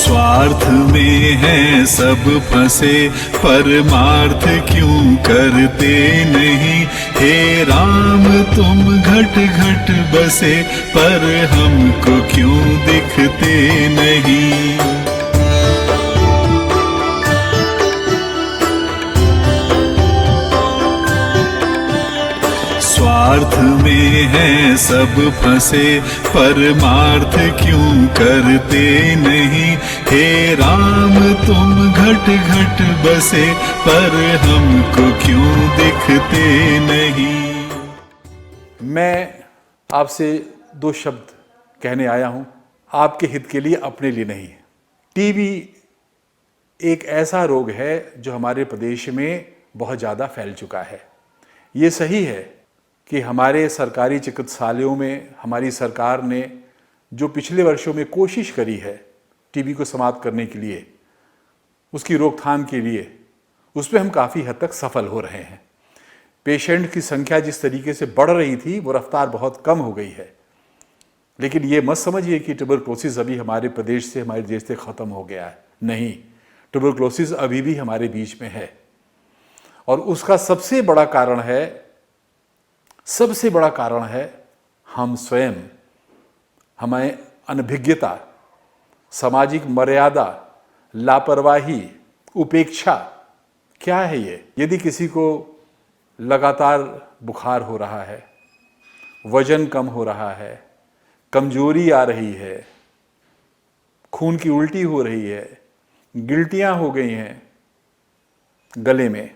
स्वार्थ में हैं सब फंसे, परमार्थ क्यों करते नहीं। हे राम तुम घट घट बसे, पर हमको क्यों दिखते नहीं। स्वार्थ में हैं सब फंसे, परमार्थ क्यों करते नहीं। हे राम तुम घट घट बसे, पर हमको क्यों दिखते नहीं। मैं आपसे दो शब्द कहने आया हूं, आपके हित के लिए, अपने लिए नहीं। टीबी एक ऐसा रोग है जो हमारे प्रदेश में बहुत ज़्यादा फैल चुका है। ये सही है कि हमारे सरकारी चिकित्सालयों में हमारी सरकार ने जो पिछले वर्षों में कोशिश करी है टीबी को समाप्त करने के लिए, उसकी रोकथाम के लिए, उसमें हम काफ़ी हद तक सफल हो रहे हैं। पेशेंट की संख्या जिस तरीके से बढ़ रही थी वो रफ्तार बहुत कम हो गई है। लेकिन ये मत समझिए कि ट्यूबरक्लोसिस अभी हमारे प्रदेश से, हमारे देश से ख़त्म हो गया है। नहीं, ट्यूबरक्लोसिस अभी भी हमारे बीच में है। और उसका सबसे बड़ा कारण है हम स्वयं, हमें अनभिज्ञता, सामाजिक मर्यादा, लापरवाही, उपेक्षा। क्या है ये? यदि किसी को लगातार बुखार हो रहा है, वजन कम हो रहा है, कमजोरी आ रही है, खून की उल्टी हो रही है, गिल्टियां हो गई हैं गले में,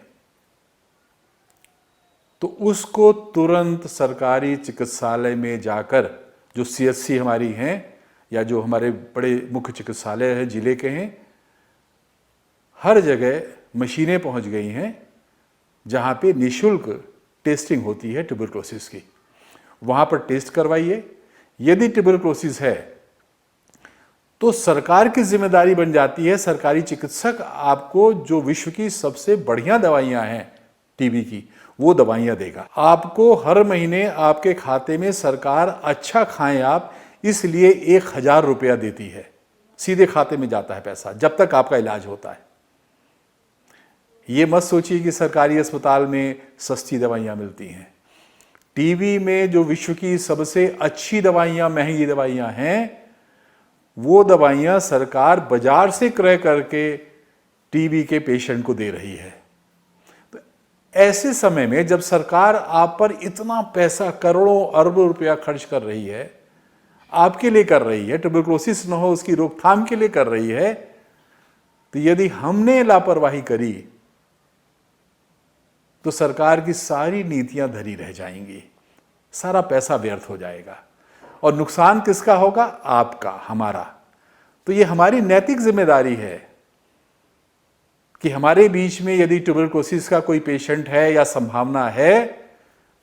तो उसको तुरंत सरकारी चिकित्सालय में जाकर, जो सीएचसी हमारी हैं या जो हमारे बड़े मुख्य चिकित्सालय हैं जिले के हैं, हर जगह मशीनें पहुंच गई हैं जहां पे निःशुल्क टेस्टिंग होती है ट्यूबरक्लोसिस की। वहां पर टेस्ट करवाइए। यदि ट्यूबरक्लोसिस है तो सरकार की जिम्मेदारी बन जाती है, सरकारी चिकित्सक आपको जो विश्व की सबसे बढ़िया दवाइयां हैं टीबी की, वो दवाइयां देगा। आपको हर महीने आपके खाते में सरकार अच्छा खाएं आप, इसलिए 1000 रुपया देती है, सीधे खाते में जाता है पैसा, जब तक आपका इलाज होता है। ये मत सोचिए कि सरकारी अस्पताल में सस्ती दवाइयां मिलती हैं। टीबी में जो विश्व की सबसे अच्छी दवाइयां, महंगी दवाइयां हैं, वो दवाइयां सरकार बाजार से क्रय करके टीबी के पेशेंट को दे रही है। तो ऐसे समय में जब सरकार आप पर इतना पैसा, करोड़ों अरबों रुपया खर्च कर रही है, आपके लिए कर रही है, ट्यूबरक्लोसिस न हो उसकी रोकथाम के लिए कर रही है, तो यदि हमने लापरवाही करी तो सरकार की सारी नीतियां धरी रह जाएंगी, सारा पैसा व्यर्थ हो जाएगा। और नुकसान किसका होगा? आपका, हमारा। तो ये हमारी नैतिक जिम्मेदारी है कि हमारे बीच में यदि ट्यूबरक्लोसिस का कोई पेशेंट है या संभावना है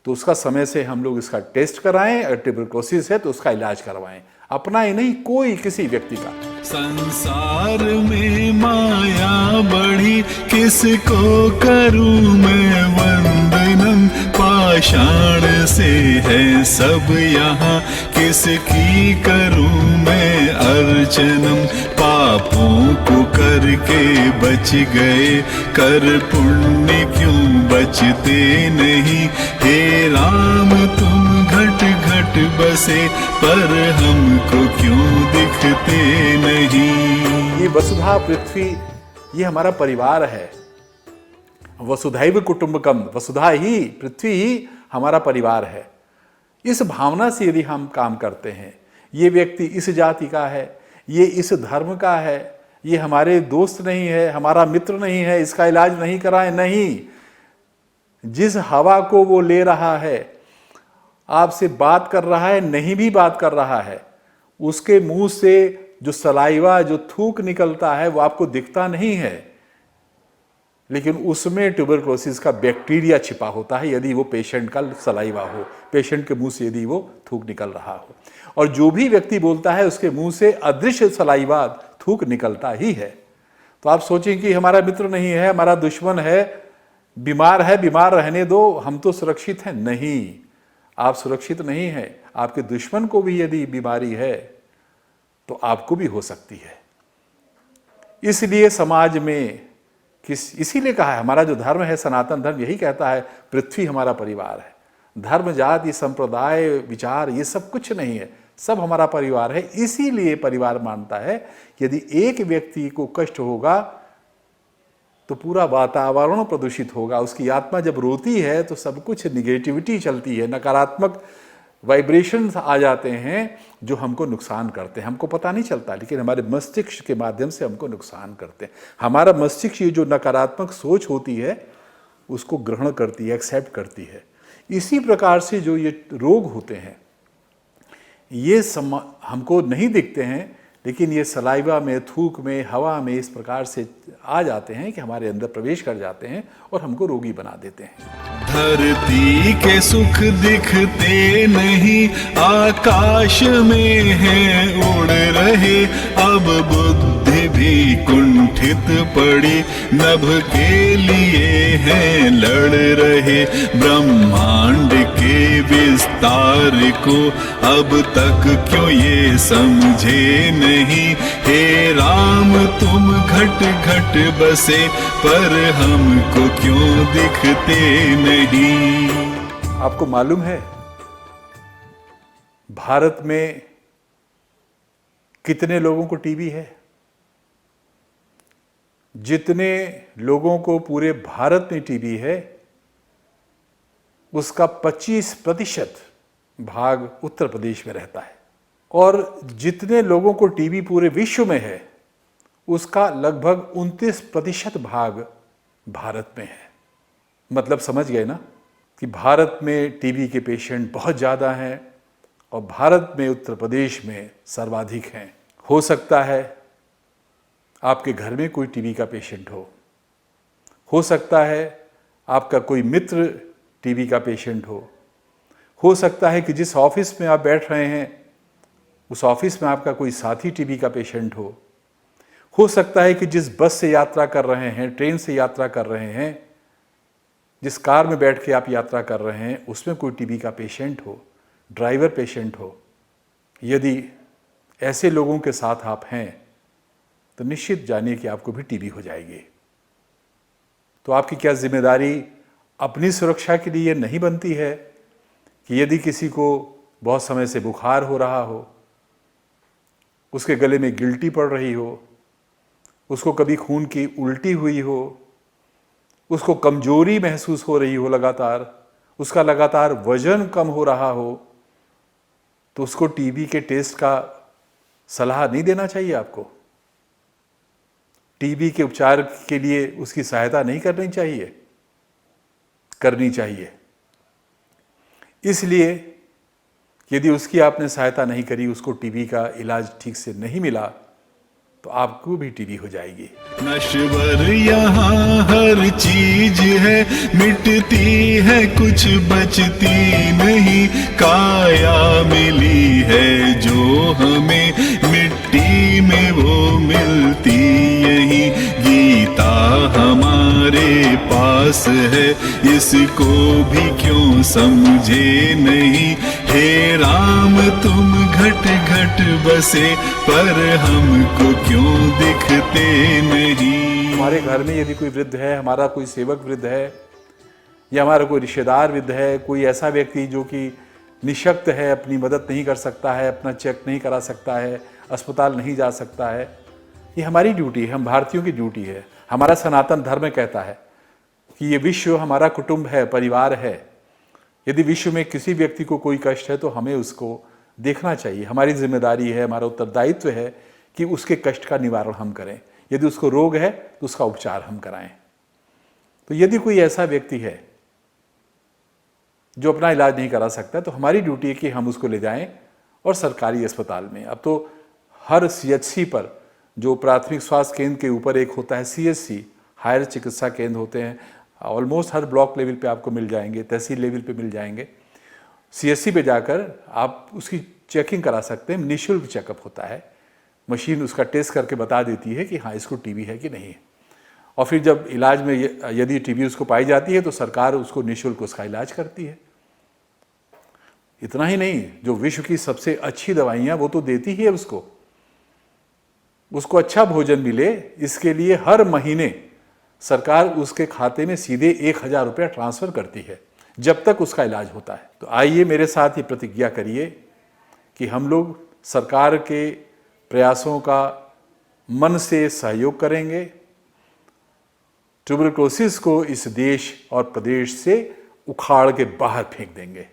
तो उसका समय से हम लोग इसका टेस्ट कराएं। अगर ट्यूबरक्लोसिस है तो उसका इलाज करवाएं, अपना ही नहीं, कोई किसी व्यक्ति का। संसार में माया बढ़ी, किसको करूं मैं वंदनम। पाषाण से है सब यहाँ, किसकी करूं मैं अर्चनम। पापों को करके बच गए, कर पुण्य क्यों बचते नहीं। हे राम तुम घट घट बसे, पर हमको क्यों दिखते नहीं। ये वसुधा पृथ्वी, ये हमारा परिवार है। वसुधैव कुटुंबकम, वसुधा ही, पृथ्वी ही हमारा परिवार है। इस भावना से यदि हम काम करते हैं, ये व्यक्ति इस जाति का है, ये इस धर्म का है, ये हमारे दोस्त नहीं है, हमारा मित्र नहीं है, इसका इलाज नहीं कराएं, नहीं। जिस हवा को वो ले रहा है, आपसे बात कर रहा है, नहीं भी बात कर रहा है, उसके मुंह से जो सलाइवा, जो थूक निकलता है, वो आपको दिखता नहीं है, लेकिन उसमें ट्यूबरक्लोसिस का बैक्टीरिया छिपा होता है। यदि वो पेशेंट का सलाइवा हो, पेशेंट के मुंह से यदि वो थूक निकल रहा हो, और जो भी व्यक्ति बोलता है उसके मुंह से अदृश्य सलाइवा, थूक निकलता ही है। तो आप सोचें कि हमारा मित्र नहीं है, हमारा दुश्मन है, बीमार है, बीमार रहने दो, हम तो सुरक्षित हैं। नहीं, आप सुरक्षित नहीं हैं। आपके दुश्मन को भी यदि बीमारी है तो आपको भी हो सकती है। इसलिए समाज में इसीलिए कहा है, हमारा जो धर्म है सनातन धर्म यही कहता है पृथ्वी हमारा परिवार है। धर्म जाति संप्रदाय विचार ये सब कुछ नहीं है, सब हमारा परिवार है। इसीलिए परिवार मानता है कि यदि एक व्यक्ति को कष्ट होगा तो पूरा वातावरण प्रदूषित होगा। उसकी आत्मा जब रोती है तो सब कुछ निगेटिविटी चलती है, नकारात्मक वाइब्रेशंस आ जाते हैं जो हमको नुकसान करते हैं। हमको पता नहीं चलता, लेकिन हमारे मस्तिष्क के माध्यम से हमको नुकसान करते हैं। हमारा मस्तिष्क ये जो नकारात्मक सोच होती है उसको ग्रहण करती है, एक्सेप्ट करती है। इसी प्रकार से जो ये रोग होते हैं ये हमको नहीं दिखते हैं, लेकिन ये सलाइवा में, थूक में, हवा में इस प्रकार से आ जाते हैं कि हमारे अंदर प्रवेश कर जाते हैं और हमको रोगी बना देते हैं। धरती के सुख दिखते नहीं, आकाश में है उड़ रहे। अब बुद्धि भी कुंठित पड़ी, नभ के लिए है लड़ रहे। ब्रह्मांड के विस्तार को अब तक क्यों ये समझे नहीं। हे राम तुम घट घट बसे, पर हमको क्यों दिखते नहीं। आपको मालूम है भारत में कितने लोगों को टीबी है? जितने लोगों को पूरे भारत में टीबी है उसका 25% भाग उत्तर प्रदेश में रहता है, और जितने लोगों को टीबी पूरे विश्व में है उसका लगभग 29% भाग भारत में है। मतलब समझ गए ना कि भारत में टीबी के पेशेंट बहुत ज़्यादा हैं और भारत में उत्तर प्रदेश में सर्वाधिक हैं। हो सकता है आपके घर में कोई टीबी का पेशेंट हो सकता है आपका कोई मित्र टीबी का पेशेंट हो सकता है कि जिस ऑफिस में आप बैठ रहे हैं उस ऑफिस में आपका कोई साथी टीबी का पेशेंट हो सकता है कि जिस बस से यात्रा कर रहे हैं, ट्रेन से यात्रा कर रहे हैं, जिस कार में बैठ के आप यात्रा कर रहे हैं उसमें कोई टीबी का पेशेंट हो, ड्राइवर पेशेंट हो। यदि ऐसे लोगों के साथ आप हैं तो निश्चित जानिए कि आपको भी टीबी हो जाएगी। तो आपकी क्या जिम्मेदारी अपनी सुरक्षा के लिए नहीं बनती है कि यदि किसी को बहुत समय से बुखार हो रहा हो, उसके गले में गिल्टी पड़ रही हो, उसको कभी खून की उल्टी हुई हो, उसको कमजोरी महसूस हो रही हो लगातार, उसका लगातार वजन कम हो रहा हो, तो उसको टीबी के टेस्ट का सलाह नहीं देना चाहिए आपको? टीबी के उपचार के लिए उसकी सहायता नहीं करनी चाहिए? करनी चाहिए। इसलिए यदि उसकी आपने सहायता नहीं करी, उसको टीबी का इलाज ठीक से नहीं मिला, तो आपको भी टीबी हो जाएगी। नश्वर यहाँ हर चीज है, मिटती है कुछ बचती नहीं। काया मिली है जो हमें, मिट्टी में वो मिलती यही। गीता हमारे पास है, इसको भी क्यों समझे नहीं। हे राम तुम घट घट बसे, पर हमको क्यों दिखते नहीं। हमारे घर में यदि कोई वृद्ध है, हमारा कोई सेवक वृद्ध है, या हमारा कोई रिश्तेदार वृद्ध है, कोई ऐसा व्यक्ति जो कि निशक्त है, अपनी मदद नहीं कर सकता है, अपना चेक नहीं करा सकता है, अस्पताल नहीं जा सकता है, ये हमारी ड्यूटी है, हम भारतीयों की ड्यूटी है। हमारा सनातन धर्म कहता है कि ये विश्व हमारा कुटुंब है, परिवार है। यदि विश्व में किसी व्यक्ति को कोई कष्ट है तो हमें उसको देखना चाहिए। हमारी जिम्मेदारी है, हमारा उत्तरदायित्व है कि उसके कष्ट का निवारण हम करें। यदि उसको रोग है तो उसका उपचार हम कराएं। तो यदि कोई ऐसा व्यक्ति है जो अपना इलाज नहीं करा सकता, तो हमारी ड्यूटी है कि हम उसको ले जाएं और सरकारी अस्पताल में। अब तो हर CHC पर, जो प्राथमिक स्वास्थ्य केंद्र के ऊपर एक होता है CHC, हायर चिकित्सा केंद्र होते हैं, ऑलमोस्ट हर ब्लॉक लेवल पे आपको मिल जाएंगे, तहसील लेवल पे मिल जाएंगे। CHC पे जाकर आप उसकी चेकिंग करा सकते हैं, निःशुल्क चेकअप होता है। मशीन उसका टेस्ट करके बता देती है कि हाँ इसको टीबी है कि नहीं है। और फिर जब इलाज में यदि टीबी उसको पाई जाती है तो सरकार उसको निःशुल्क उसका इलाज करती है। इतना ही नहीं, जो विश्व की सबसे अच्छी दवाइयाँ वो तो देती ही है उसको। उसको अच्छा भोजन मिले, इसके लिए हर महीने सरकार उसके खाते में सीधे 1,000 रुपया ट्रांसफर करती है जब तक उसका इलाज होता है। तो आइए मेरे साथ ही प्रतिज्ञा करिए कि हम लोग सरकार के प्रयासों का मन से सहयोग करेंगे, ट्यूबरकुलोसिस को इस देश और प्रदेश से उखाड़ के बाहर फेंक देंगे।